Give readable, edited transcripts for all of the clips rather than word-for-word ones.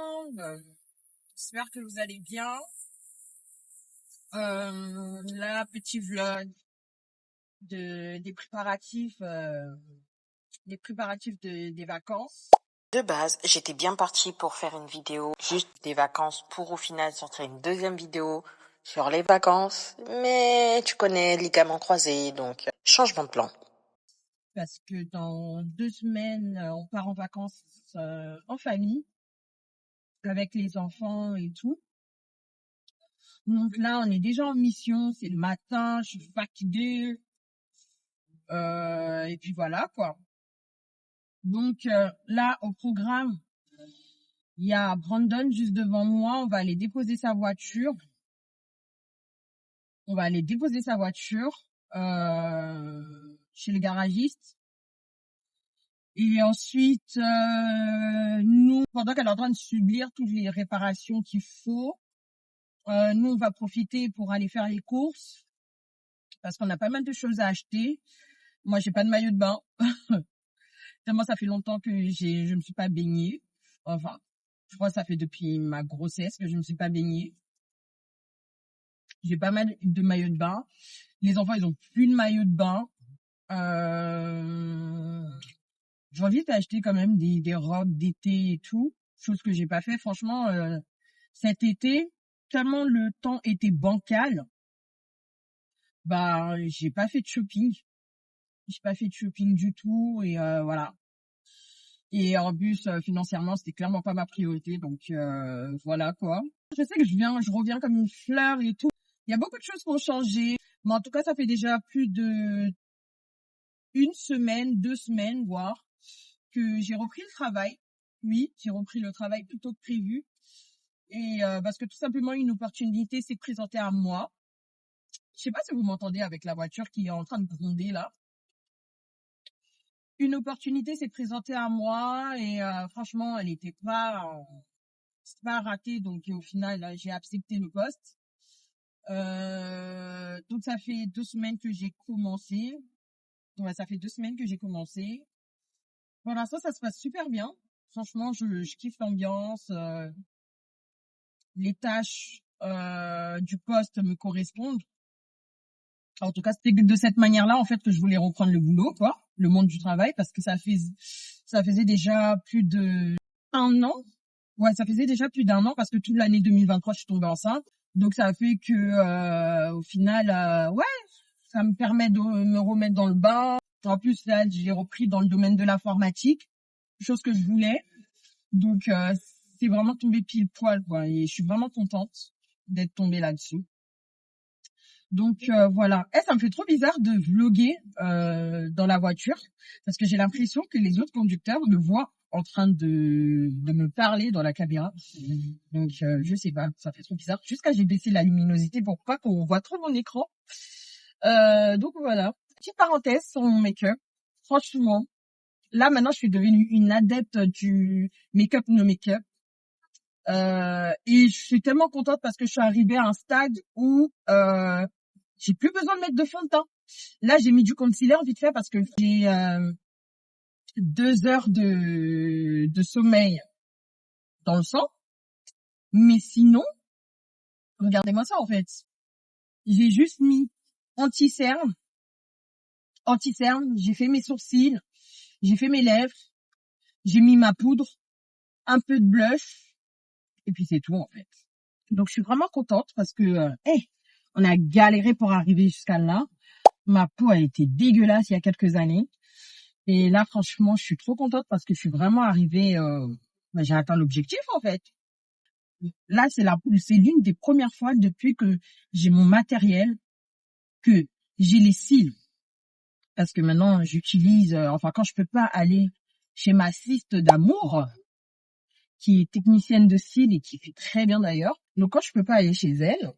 monde, j'espère que vous allez bien. Là, petit vlog des préparatifs, des vacances. De base, j'étais bien partie pour faire une vidéo juste des vacances pour au final sortir une deuxième vidéo sur les vacances. Mais tu connais, ligaments croisés, donc changement de plan. Parce que dans 2 semaines, on part en vacances en famille, avec les enfants et tout. Donc là, on est déjà en mission, c'est le matin, je suis fatiguée. Et puis voilà, quoi. Donc là, au programme, il y a Brandon juste devant moi. On va aller déposer sa voiture. Chez le garagiste. Et ensuite, nous, pendant qu'elle est en train de subir toutes les réparations qu'il faut, nous, on va profiter pour aller faire les courses parce qu'on a pas mal de choses à acheter. Moi, j'ai pas de maillot de bain. Tellement ça fait longtemps que je me suis pas baignée. Enfin, je crois que ça fait depuis ma grossesse que je me suis pas baignée. J'ai pas mal de maillots de bain. Les enfants, ils ont plus de maillot de bain. J'ai envie d'acheter quand même des robes d'été et tout, chose que j'ai pas fait. Franchement, cet été, tellement le temps était bancal, bah j'ai pas fait de shopping. J'ai pas fait de shopping du tout et voilà. Et en plus, financièrement, c'était clairement pas ma priorité, donc voilà quoi. Je sais que je reviens comme une fleur et tout. Il y a beaucoup de choses qui ont changé, mais en tout cas, ça fait déjà plus de 1 semaine, 2 semaines, voire, que j'ai repris le travail. Oui, j'ai repris le travail plus tôt que prévu. Et parce que tout simplement, une opportunité s'est présentée à moi. Je sais pas si vous m'entendez avec la voiture qui est en train de gronder là. Une opportunité s'est présentée à moi et franchement, elle n'était c'était pas raté. Donc au final, là, j'ai accepté le poste. Donc ça fait 2 semaines que j'ai commencé. Ouais, ça fait 2 semaines que j'ai commencé. Pour l'instant, ça se passe super bien. Franchement, je kiffe l'ambiance. Les tâches du poste me correspondent. En tout cas, c'était de cette manière-là, en fait, que je voulais reprendre le boulot, quoi, le monde du travail, parce que ça faisait déjà plus d'1 an. Ouais, ça faisait déjà plus d'1 an, parce que toute l'année 2023, je suis tombée enceinte. Donc, ça fait que, au final, ouais, ça me permet de me remettre dans le bain. En plus, là, j'ai repris dans le domaine de l'informatique, chose que je voulais. Donc, c'est vraiment tombé pile poil, quoi. Et je suis vraiment contente d'être tombée là-dessus. Donc, voilà. Ça me fait trop bizarre de vlogger dans la voiture parce que j'ai l'impression que les autres conducteurs me voient en train de me parler dans la caméra. Donc, je sais pas, ça fait trop bizarre. Jusqu'à j'ai baissé la luminosité pour pas qu'on voit trop mon écran. Donc voilà. Petite parenthèse sur mon make-up. Franchement, là maintenant, je suis devenue une adepte du make-up no make-up. Et je suis tellement contente parce que je suis arrivée à un stade où j'ai plus besoin de mettre de fond de teint. Là, j'ai mis du concealer vite fait parce que j'ai 2 heures de sommeil dans le sang. Mais sinon, regardez-moi ça en fait. J'ai juste mis anti-cerne, j'ai fait mes sourcils, j'ai fait mes lèvres, j'ai mis ma poudre, un peu de blush, et puis c'est tout en fait. Donc je suis vraiment contente parce que on a galéré pour arriver jusqu'à là. Ma peau a été dégueulasse il y a quelques années. Et là, franchement, je suis trop contente parce que je suis vraiment arrivée, j'ai atteint l'objectif, en fait. Là, c'est l'une des premières fois depuis que j'ai mon matériel que j'ai les cils. Parce que maintenant, j'utilise, enfin, quand je peux pas aller chez ma ciste d'amour, qui est technicienne de cils et qui fait très bien d'ailleurs. Donc, quand je peux pas aller chez elle,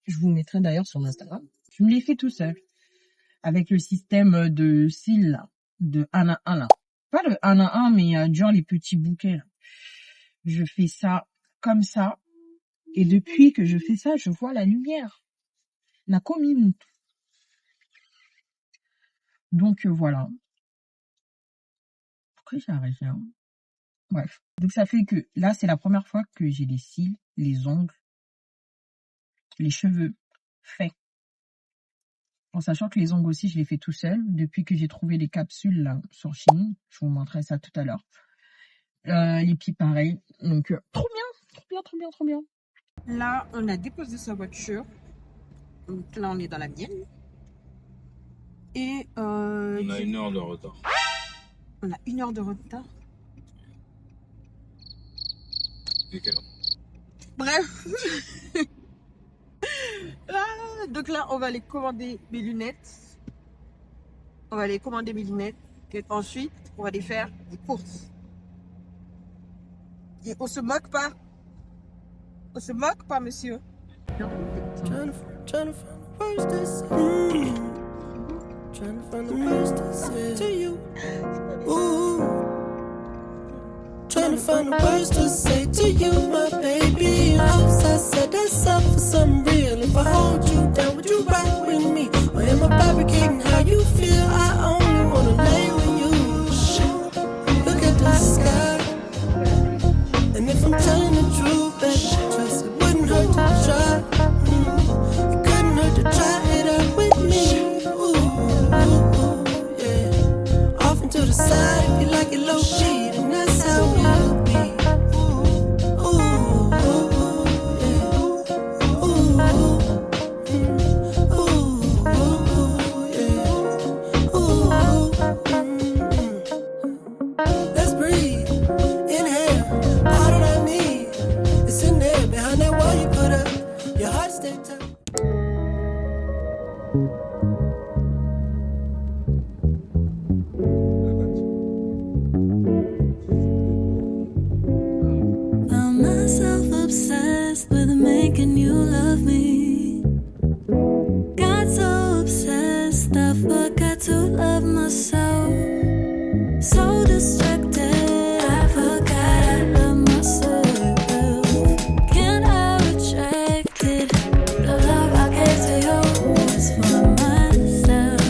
je vous mettrai d'ailleurs sur Instagram, je me les fais tout seul. Avec le système de cils, là, de 1 à 1, là. Pas le 1 à 1, mais genre les petits bouquets, là. Je fais ça comme ça. Et depuis que je fais ça, je vois la lumière. La commune. Donc, voilà. Pourquoi j'ai arrêté, hein? Bref. Donc ça fait que là, c'est la première fois que j'ai les cils, les ongles, les cheveux faits. En sachant que les ongles aussi, je les fais tout seul. Depuis que j'ai trouvé les capsules là sur Shein. Je vous montrerai ça tout à l'heure. Les pieds pareil. Donc trop bien. Là, on a déposé sa voiture. Donc là, on est dans la mienne. Et on a 1 heure de retard. On a 1 heure de retard. Et quelle heure? Bref. Donc là, on va aller commander mes lunettes. Et ensuite, on va aller faire des courses. Et on se moque pas. Monsieur. Trying to find the words to say to you. Ooh. Trying to find the words to say to you, my baby. Oops, I said that's up for some real. If I hold you down, would you ride with me? Or am I fabricating how you feel? I only wanna lay with you. Look at the sky. And if I'm telling the truth, baby, just it wouldn't hurt to try. It couldn't hurt to try it out with me. Yeah. Off into the side, if you like it low key, then that's how we'll be. Let's breathe, inhale, all that I need. It's in there, behind that wall you put up. Your heart stay tight. Found myself obsessed with making you love me. Got so obsessed, I forgot to love myself. So distracted, I forgot I love myself. Can't I reject it? The love I gave to you was for myself.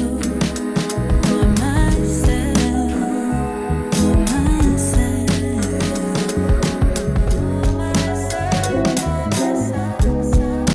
For myself. For myself.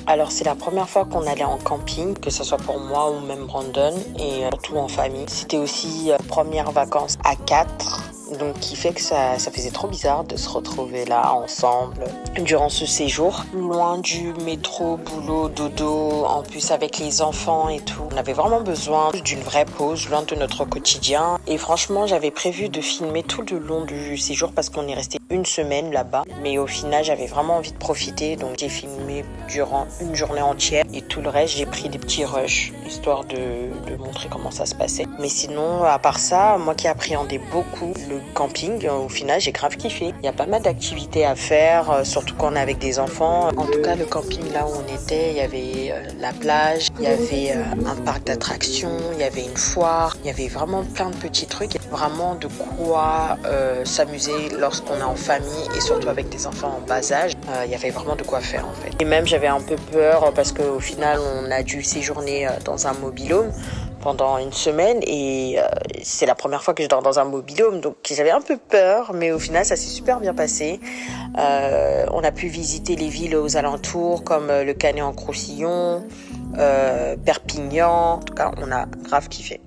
Alors c'est la première fois qu'on allait en camping, que ce soit pour moi ou même Brandon, et surtout en famille. C'était aussi premières vacances à 4, donc qui fait que ça faisait trop bizarre de se retrouver là ensemble durant ce séjour, loin du métro, boulot, dodo, en plus avec les enfants et tout. On avait vraiment besoin d'une vraie pause, loin de notre quotidien, et franchement j'avais prévu de filmer tout le long du séjour parce qu'on est resté 1 semaine là-bas, mais au final j'avais vraiment envie de profiter, donc j'ai filmé durant une journée entière, et tout le reste j'ai pris des petits rushs histoire de montrer comment ça se passait. Mais sinon, à part ça, moi qui appréhendais beaucoup le camping, au final j'ai grave kiffé. Il y a pas mal d'activités à faire, surtout quand on est avec des enfants. En tout cas, le camping là où on était, il y avait la plage, il y avait un parc d'attractions, il y avait une foire, il y avait vraiment plein de petits trucs, vraiment de quoi s'amuser lorsqu'on est en famille et surtout avec des enfants en bas âge. Il y avait vraiment de quoi faire en fait. Et même j'avais un peu peur parce qu'au final on a dû séjourner dans un mobil-home pendant 1 semaine, et c'est la première fois que je dors dans un mobil-home, donc j'avais un peu peur, mais au final ça s'est super bien passé. On a pu visiter les villes aux alentours comme le Canet-en-Roussillon, Perpignan. En tout cas on a grave kiffé.